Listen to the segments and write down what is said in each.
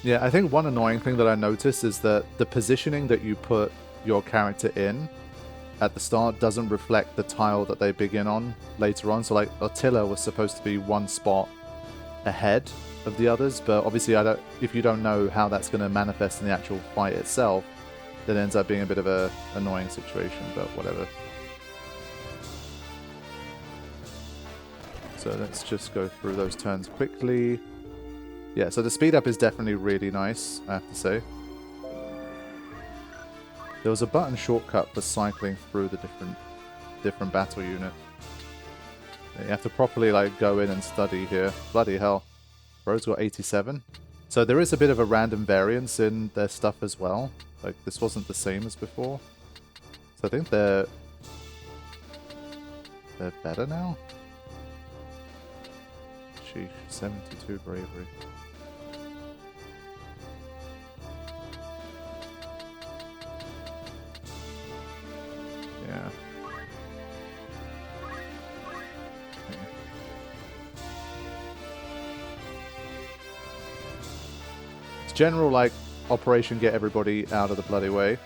Yeah, I think one annoying thing that I noticed is that the positioning that you put your character in at the start doesn't reflect the tile that they begin on later on. So like Attila was supposed to be one spot ahead of the others, but obviously if you don't know how that's going to manifest in the actual fight itself, then it ends up being a bit of a annoying situation, but whatever. So let's just go through those turns quickly. Yeah, so the speed up is definitely really nice, I have to say. There was a button shortcut for cycling through the different battle units. You have to properly like go in and study here. Bloody hell. Bro's got 87. So there is a bit of a random variance in their stuff as well. Like this wasn't the same as before. So I think they're better now. Sheesh, 72 bravery. Yeah. It's general, like, operation get everybody out of the bloody way.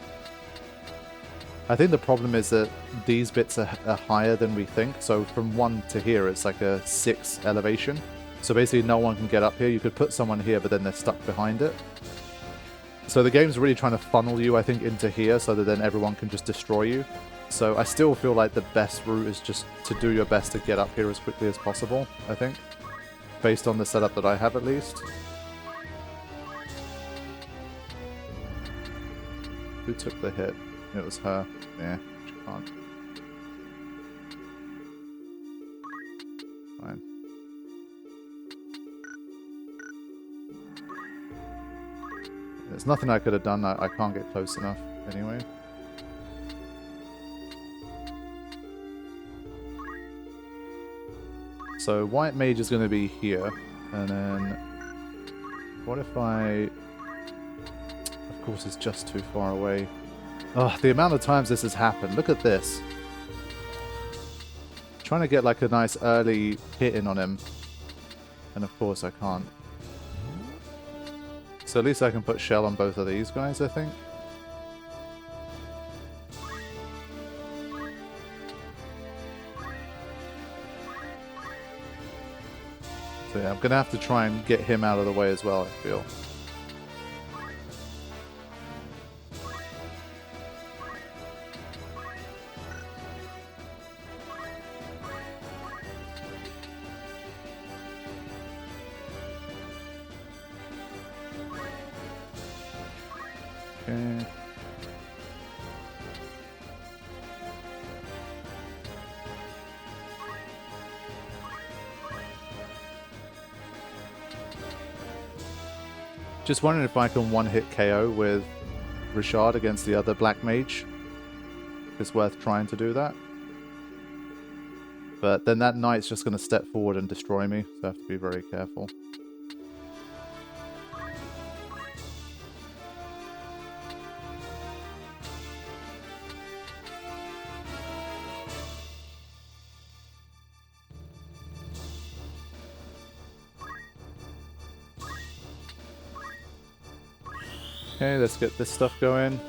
I think the problem is that these bits are higher than we think. So from 1 to here, it's like a 6 elevation. So basically no one can get up here. You could put someone here, but then they're stuck behind it. So the game's really trying to funnel you, I think, into here so that then everyone can just destroy you. So I still feel like the best route is just to do your best to get up here as quickly as possible, I think. Based on the setup that I have, at least. Who took the hit? It was her. Yeah, she can't. Fine. There's nothing I could have done. I can't get close enough anyway. So white mage is going to be here. And then... what if I... Of course it's just too far away. Oh, the amount of times this has happened. Look at this. Trying to get like a nice early hit in on him. And of course I can't. So at least I can put shell on both of these guys, I think. So yeah, I'm going to have to try and get him out of the way as well, I feel. Okay. Just wondering if I can one-hit KO with Richard against the other Black Mage. It's worth trying to do that. But then that knight's just going to step forward and destroy me, so I have to be very careful. Okay, let's get this stuff going.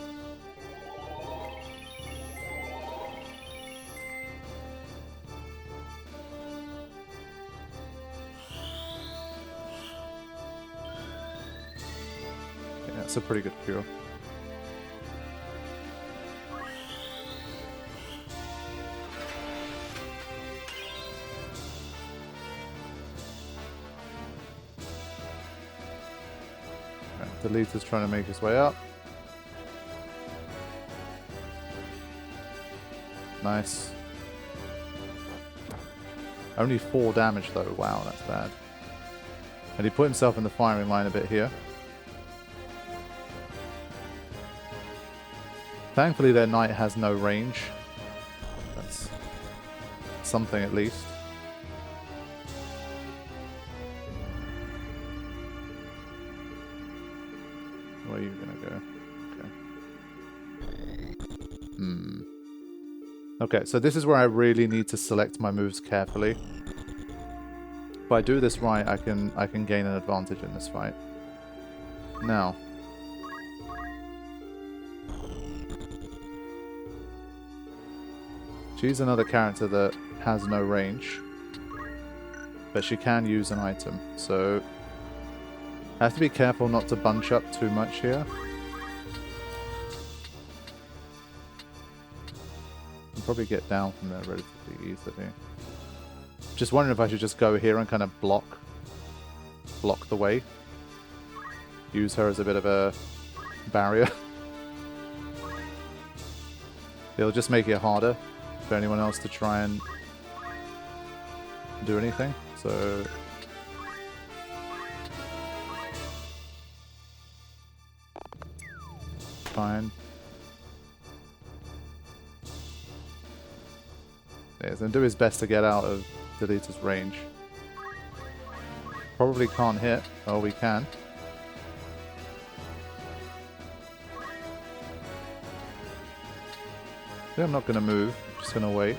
Yeah, that's a pretty good cure. The leader's trying to make his way up. Nice. Only 4 damage though. Wow, that's bad. And he put himself in the firing line a bit here. Thankfully their knight has no range. That's something at least. Where are you gonna go? Okay. Okay, so this is where I really need to select my moves carefully. If I do this right, I can gain an advantage in this fight. Now. She's another character that has no range. But she can use an item, so I have to be careful not to bunch up too much here. I'll probably get down from there relatively easily. Just wondering if I should just go here and kind of block the way. Use her as a bit of a barrier. It'll just make it harder for anyone else to try and do anything. So fine. Yeah, he's gonna do his best to get out of Delita's range. Probably can't hit. Oh, we can. Yeah, I'm not gonna move. I'm just gonna wait.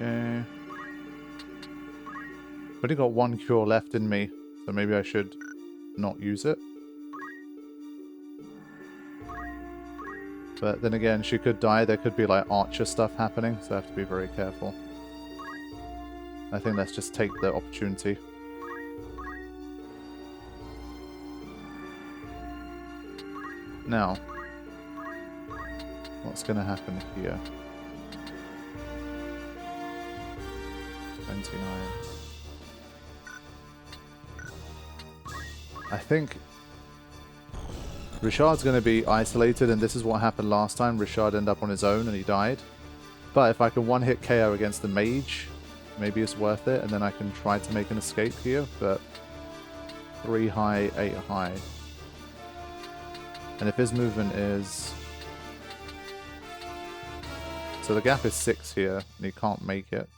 Okay. I've only got one cure left in me, so maybe I should not use it. But then again, she could die. There could be like archer stuff happening, so I have to be very careful. I think let's just take the opportunity. Now, what's going to happen here? 29. I think Richard's going to be isolated, and this is what happened last time. Richard ended up on his own and he died. But if I can one-hit KO against the mage, maybe it's worth it, and then I can try to make an escape here, but 3 high, 8 high. And if his movement is... So the gap is 6 here, and he can't make it.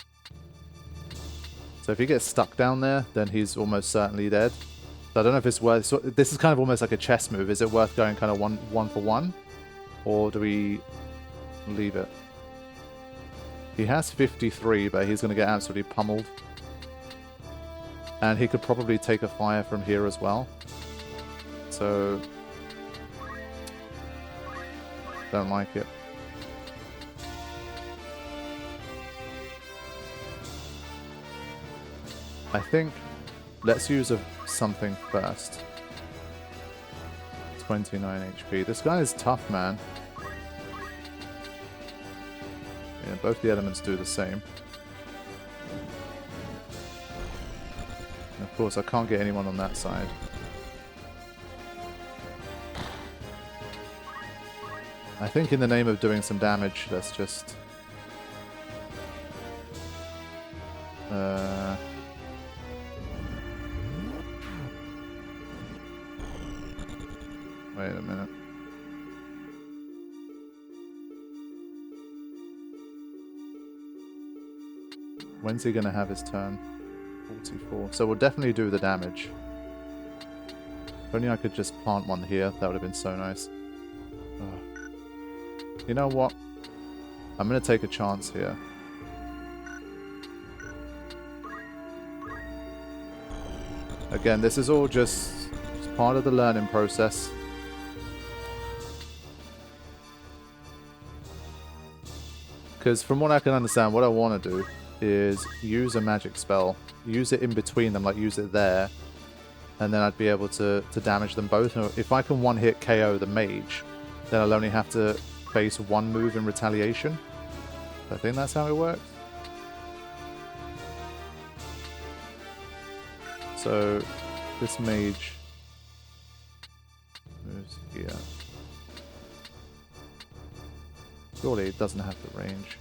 So if he gets stuck down there, then he's almost certainly dead. So I don't know if it's worth... So this is kind of almost like a chess move. Is it worth going kind of one for one? Or do we leave it? He has 53, but he's going to get absolutely pummeled. And he could probably take a fire from here as well. So... Don't like it. I think let's use something first. 29 HP. This guy is tough, man. Yeah, both the elements do the same. And of course, I can't get anyone on that side. I think in the name of doing some damage, let's just... Wait a minute. When's he going to have his turn? 44. So we'll definitely do the damage. If only I could just plant one here, that would have been so nice. Ugh. You know what? I'm going to take a chance here. Again, this is all just part of the learning process. Because from what I can understand, what I want to do is use a magic spell. Use it in between them, like use it there. And then I'd be able to damage them both. And if I can one-hit KO the mage, then I'll only have to face one move in retaliation. I think that's how it works. So this mage moves here. Surely it doesn't have the range.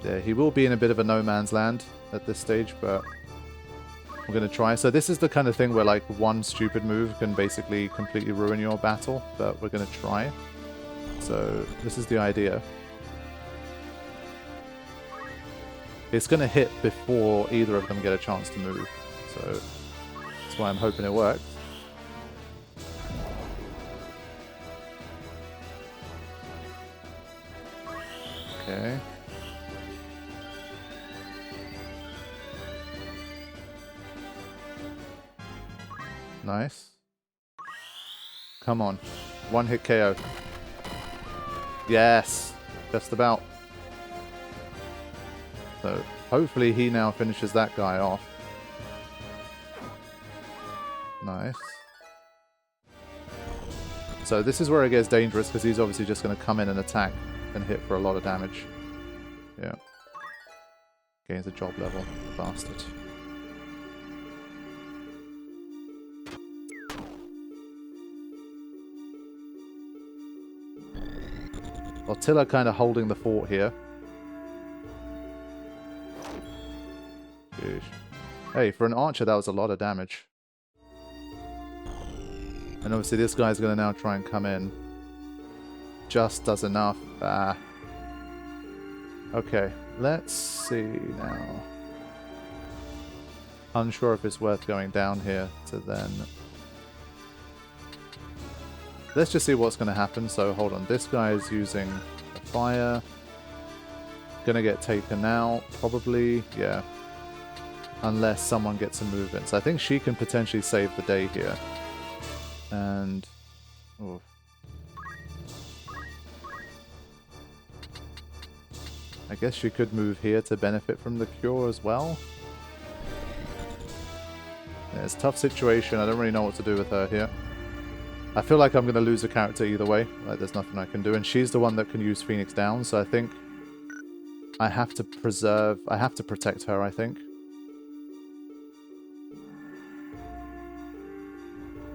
Yeah, he will be in a bit of a no man's land at this stage, but I'm going to try. So this is the kind of thing where like one stupid move can basically completely ruin your battle, but we're going to try. So this is the idea. It's going to hit before either of them get a chance to move. So that's why I'm hoping it works. Okay. Nice. Come on. One hit KO. Yes. Just about. So hopefully he now finishes that guy off. Nice. So this is where it gets dangerous because he's obviously just going to come in and attack and hit for a lot of damage. Yeah. Gains a job level. Bastard. Attila kind of holding the fort here. Jeez. Hey, for an archer, that was a lot of damage. And obviously this guy's going to now try and come in. Just does enough. Ah. Okay, let's see now. Unsure if it's worth going down here to then... Let's just see what's going to happen. So hold on, this guy is using a fire. Gonna get taken now, probably, yeah. Unless someone gets a move in. So I think she can potentially save the day here. And... oof. I guess she could move here to benefit from the cure as well. Yeah, it's a tough situation. I don't really know what to do with her here. I feel like I'm going to lose a character either way. Like, there's nothing I can do. And she's the one that can use Phoenix Down, so I think I have to preserve... I have to protect her, I think.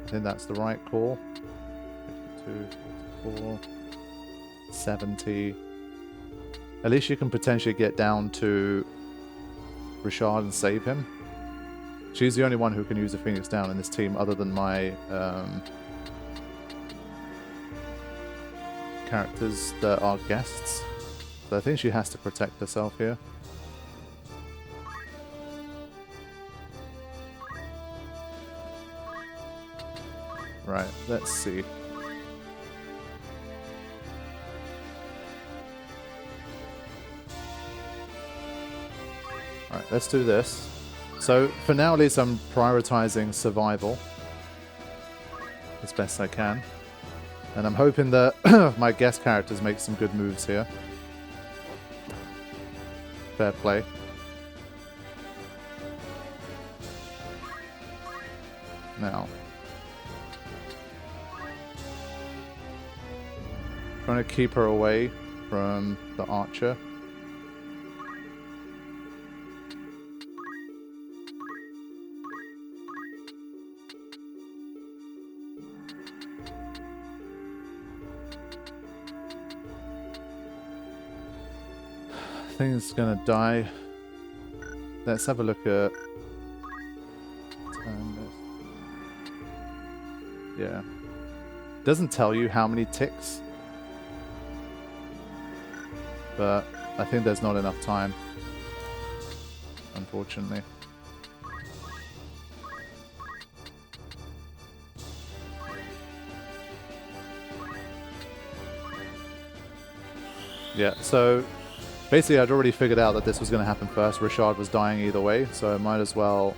I think that's the right call. 52, 44, 70... At least you can potentially get down to Richard and save him. She's the only one who can use a Phoenix Down in this team other than my characters that are guests. So I think she has to protect herself here. Right, let's see. Alright, let's do this. So, for now at least I'm prioritizing survival as best I can. And I'm hoping that my guest characters make some good moves here. Fair play. Now. Trying to keep her away from the archer. I think it's gonna die. Let's have a look at... turn this. Yeah. Doesn't tell you how many ticks. But I think there's not enough time. Unfortunately. Yeah, so... basically, I'd already figured out that this was going to happen first. Richard was dying either way, so I might as well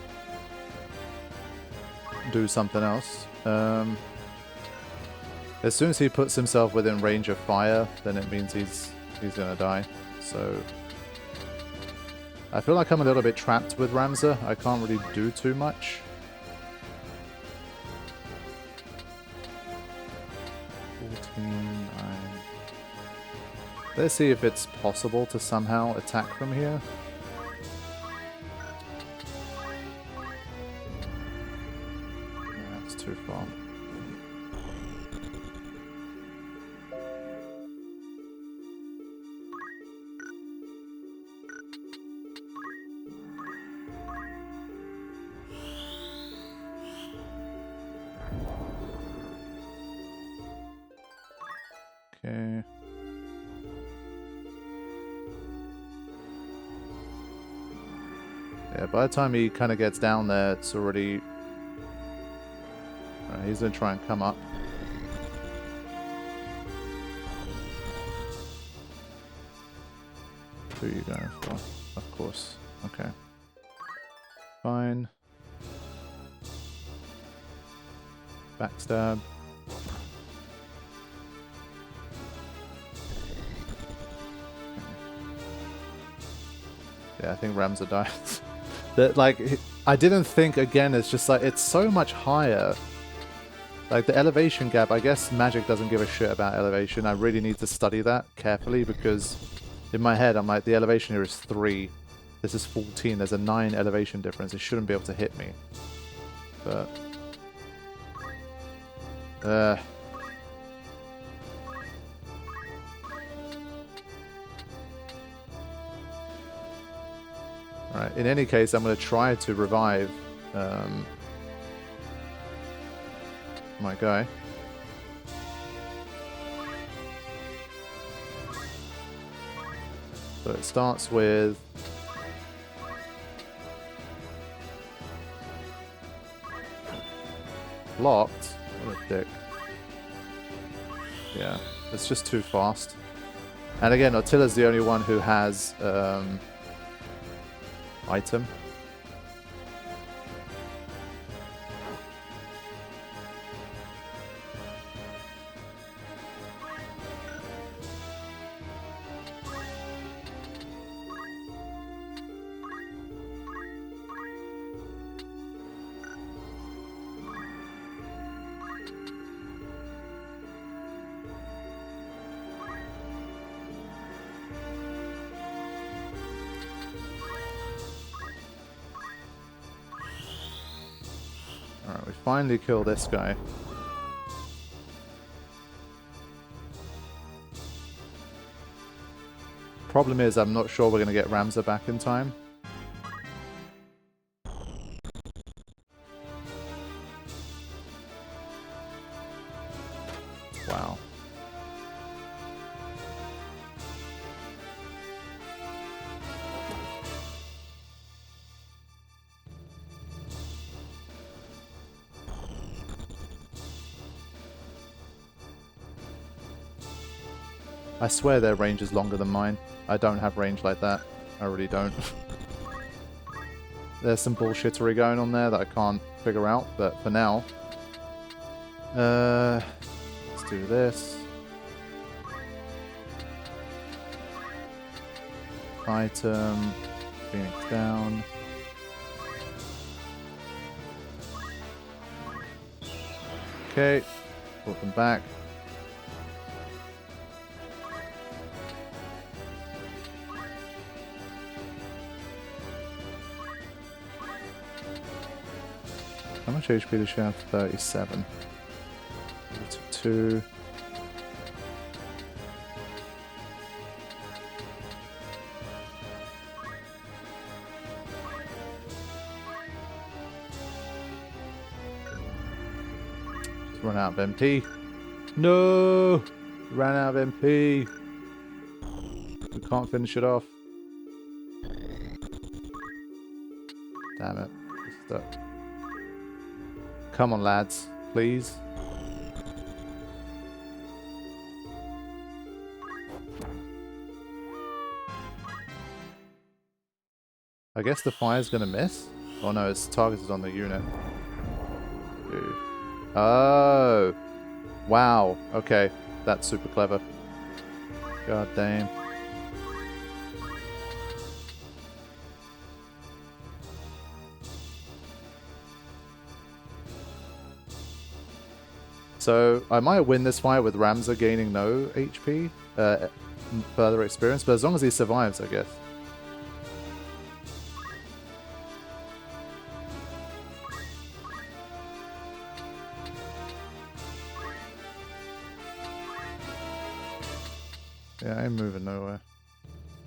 do something else. As soon as he puts himself within range of fire, then it means he's going to die. So I feel like I'm a little bit trapped with Ramza. I can't really do too much. Let's see if it's possible to somehow attack from here. Yeah, that's too far. Okay. Yeah, by the time he kind of gets down there, it's already... Right, he's going to try and come up. Who are you going for? Of course. Okay. Fine. Backstab. Yeah, I think Ramza died. That, like, I didn't think, again, it's just like, it's so much higher. Like, the elevation gap, I guess Magic doesn't give a shit about elevation. I really need to study that carefully because in my head, I'm like, the elevation here is 3. This is 14. There's a 9 elevation difference. It shouldn't be able to hit me. But... Alright, in any case, I'm going to try to revive my guy. So it starts with... Blocked? What a dick. Yeah, it's just too fast. And again, Attila's the only one who has... item. Alright, we finally kill this guy. Problem is, I'm not sure we're going to get Ramza back in time. Wow. I swear their range is longer than mine. I don't have range like that. I really don't. There's some bullshittery going on there that I can't figure out, but for now... let's do this. Item. Phoenix down. Okay. Put them back. How much HP does she have? 37. 42. Just run out of MP. No! Ran out of MP. We can't finish it off. Damn it. It's stuck. Come on, lads, please. I guess the fire's gonna miss? Oh no, it's targeted on the unit. Dude. Oh! Wow, okay. That's super clever. God damn. So, I might win this fight with Ramza gaining no HP, further experience, but as long as he survives, I guess. Yeah, I ain't moving nowhere.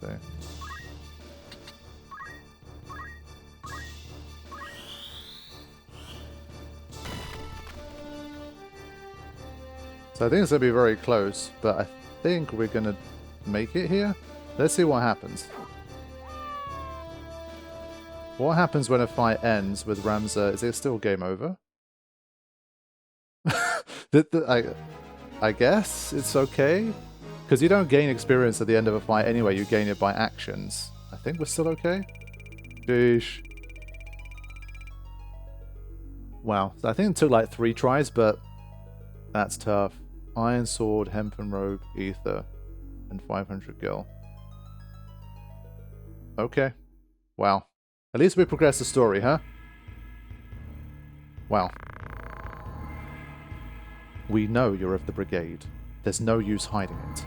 So. So I think it's going to be very close, but I think we're going to make it here. Let's see what happens. What happens when a fight ends with Ramza? Is it still game over? I guess it's okay. Because you don't gain experience at the end of a fight anyway, you gain it by actions. I think we're still okay. Sheesh. Wow, I think it took like 3 tries, but that's tough. Iron Sword, Hempen Robe, Ether, and 500 gil. Okay. Wow. At least we progressed the story, huh? Wow. We know you're of the brigade. There's no use hiding it.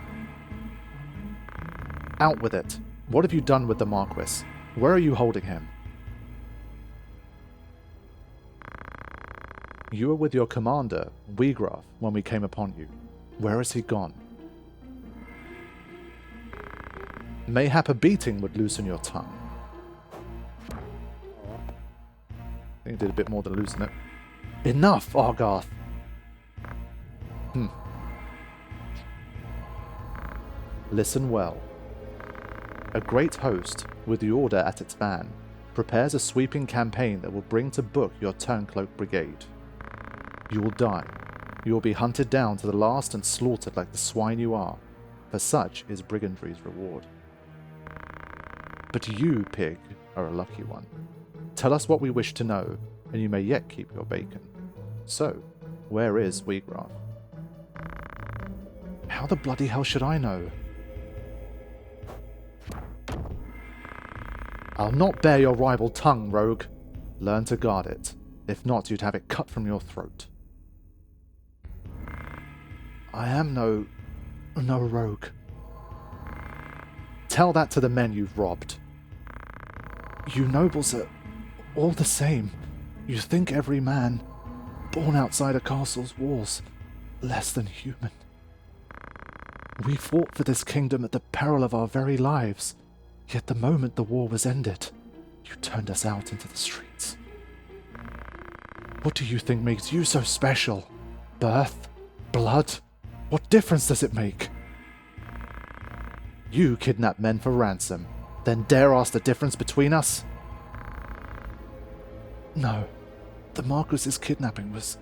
Out with it. What have you done with the Marquis? Where are you holding him? You were with your commander, Wiegraf, when we came upon you. Where has he gone? Mayhap a beating would loosen your tongue. I think it did a bit more than loosen it. Enough, Argarth! Listen well. A great host, with the Order at its van, prepares a sweeping campaign that will bring to book your Turncloak Brigade. You will die. You will be hunted down to the last and slaughtered like the swine you are, for such is brigandry's reward. But you, pig, are a lucky one. Tell us what we wish to know, and you may yet keep your bacon. So, where is Wiegraf? How the bloody hell should I know? I'll not bear your ribald tongue, rogue. Learn to guard it. If not, you'd have it cut from your throat. I am no rogue. Tell that to the men you've robbed. You nobles are all the same. You think every man born outside a castle's walls less than human. We fought for this kingdom at the peril of our very lives, yet the moment the war was ended, you turned us out into the streets. What do you think makes you so special? Birth? Blood? What difference does it make? You kidnap men for ransom, then dare ask the difference between us? No, the Marquis's kidnapping was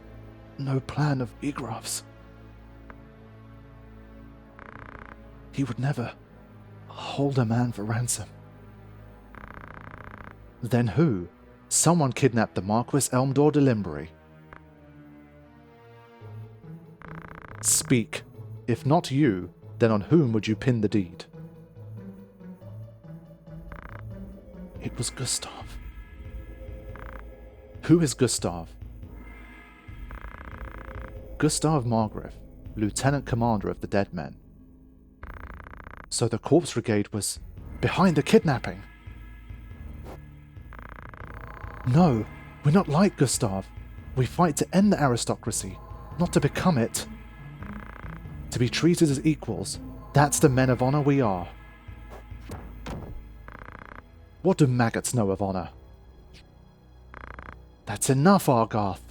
no plan of Wiegraf's. He would never hold a man for ransom. Then who? Someone kidnapped the Marquis Elmdor de Limbury. Speak. If not you, then on whom would you pin the deed? It was Gustav. Who is Gustav? Gustav Margrave, Lieutenant Commander of the Dead Men. So the Corpse Brigade was behind the kidnapping? No, we're not like Gustav. We fight to end the aristocracy, not to become it. To be treated as equals, that's the men of honor we are. What do maggots know of honor? That's enough, Argarth.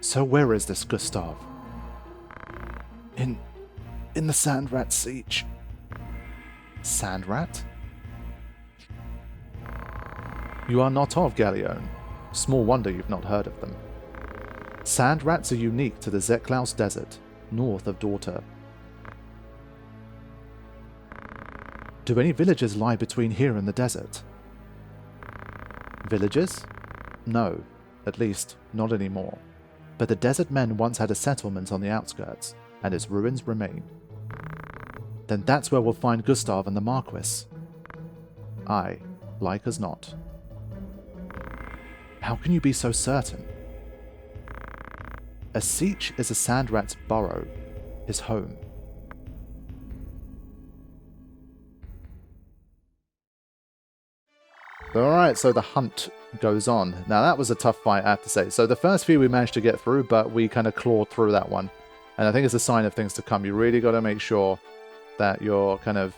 So where is this Gustav? In the Sandrat siege. Sandrat? You are not of Galleon. Small wonder you've not heard of them. Sandrats are unique to the Zeklaus Desert, north of Dorter. Do any villages lie between here and the desert? Villages? No, at least not anymore. But the desert men once had a settlement on the outskirts, and its ruins remain. Then that's where we'll find Gustav and the Marquis. Aye, like as not. How can you be so certain? A siege is a Sandrat's burrow, his home. Alright, so the hunt goes on. Now that was a tough fight, I have to say. So the first few we managed to get through, but we kind of clawed through that one. And I think it's a sign of things to come. You really got to make sure that you're kind of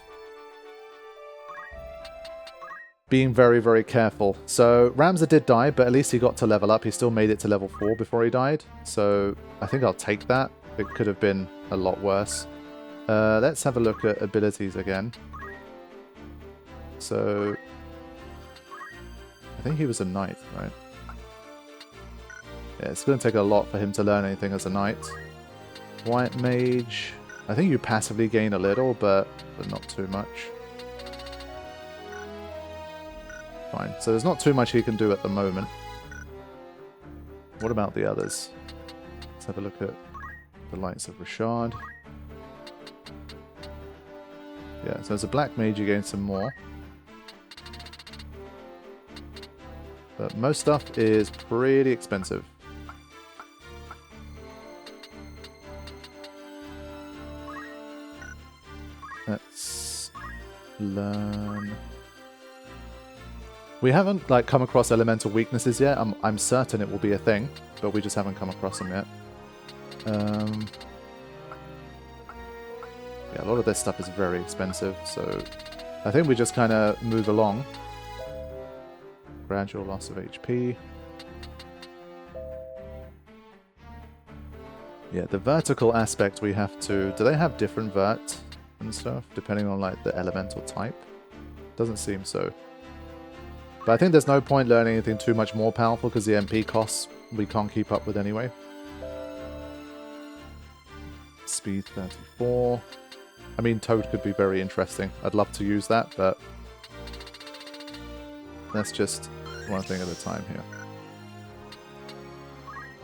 being very, very careful. So Ramza did die, but at least he got to level up. He still made it to level 4 before he died. So I think I'll take that. It could have been a lot worse. Let's have a look at abilities again. So I think he was a knight, right? Yeah, it's going to take a lot for him to learn anything as a knight. White mage. I think you passively gain a little, but not too much. Fine. So there's not too much he can do at the moment. What about the others? Let's have a look at the likes of Rashad. Yeah, so as a black mage you gain some more. But most stuff is pretty expensive. Let's learn. We haven't like come across elemental weaknesses yet. I'm certain it will be a thing, but we just haven't come across them yet. Yeah, a lot of this stuff is very expensive, so I think we just kind of move along. Gradual loss of HP. Yeah, the vertical aspect we have to... Do they have different vert and stuff, depending on like the elemental type? Doesn't seem so. But I think there's no point learning anything too much more powerful, because the MP costs we can't keep up with anyway. Speed 34. I mean, Toad could be very interesting. I'd love to use that, but that's just one thing at a time here.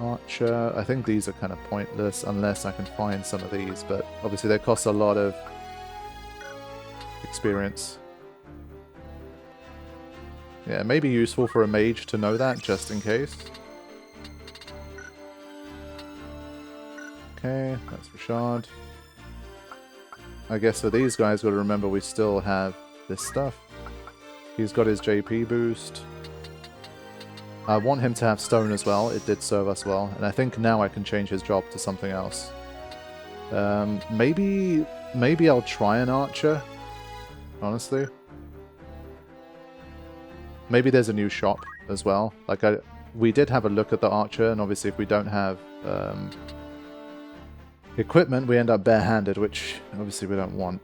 Archer. I think these are kind of pointless unless I can find some of these, but obviously they cost a lot of experience. Yeah, it may be useful for a mage to know that, just in case. Okay, that's Rashad. I guess for these guys, got to remember we still have this stuff. He's got his JP boost. I want him to have stone as well. It did serve us well. And I think now I can change his job to something else. Maybe I'll try an archer, honestly. Maybe there's a new shop as well. Like we did have a look at the archer, and obviously if we don't have equipment, we end up barehanded, which obviously we don't want.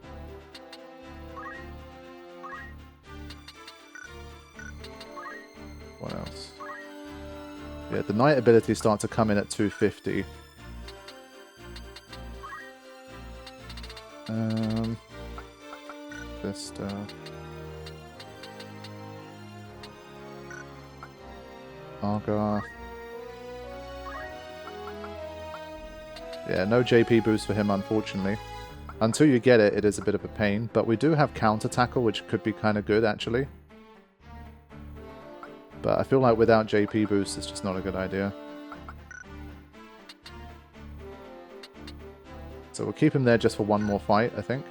What else? Yeah, the knight abilities start to come in at 250. This stuff. Argar. Yeah, no JP boost for him, unfortunately. Until you get it, it is a bit of a pain. But we do have counter tackle, which could be kind of good, actually. But I feel like without JP boost, it's just not a good idea. So we'll keep him there just for one more fight, I think.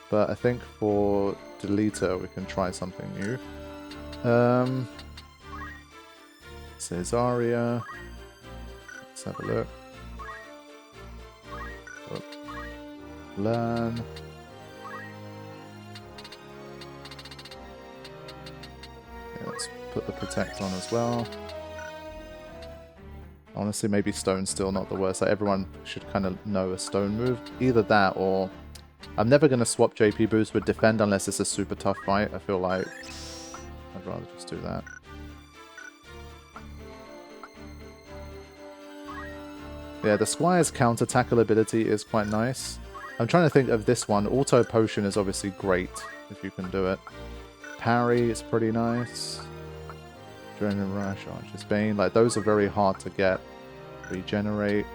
But I think for Deleter, we can try something new. Caesaria. Let's have a look. Learn. Yeah, let's put the protect on as well. Honestly, maybe stone's still not the worst. Like, everyone should kind of know a stone move. Either that or... I'm never going to swap JP boost with defend unless it's a super tough fight. I feel like I'd rather just do that. Yeah, the Squire's counter tackle ability is quite nice. I'm trying to think of this one. Auto Potion is obviously great if you can do it. Parry is pretty nice. Adrenaline Rush, Archer's Bane. Like, those are very hard to get. Regenerate.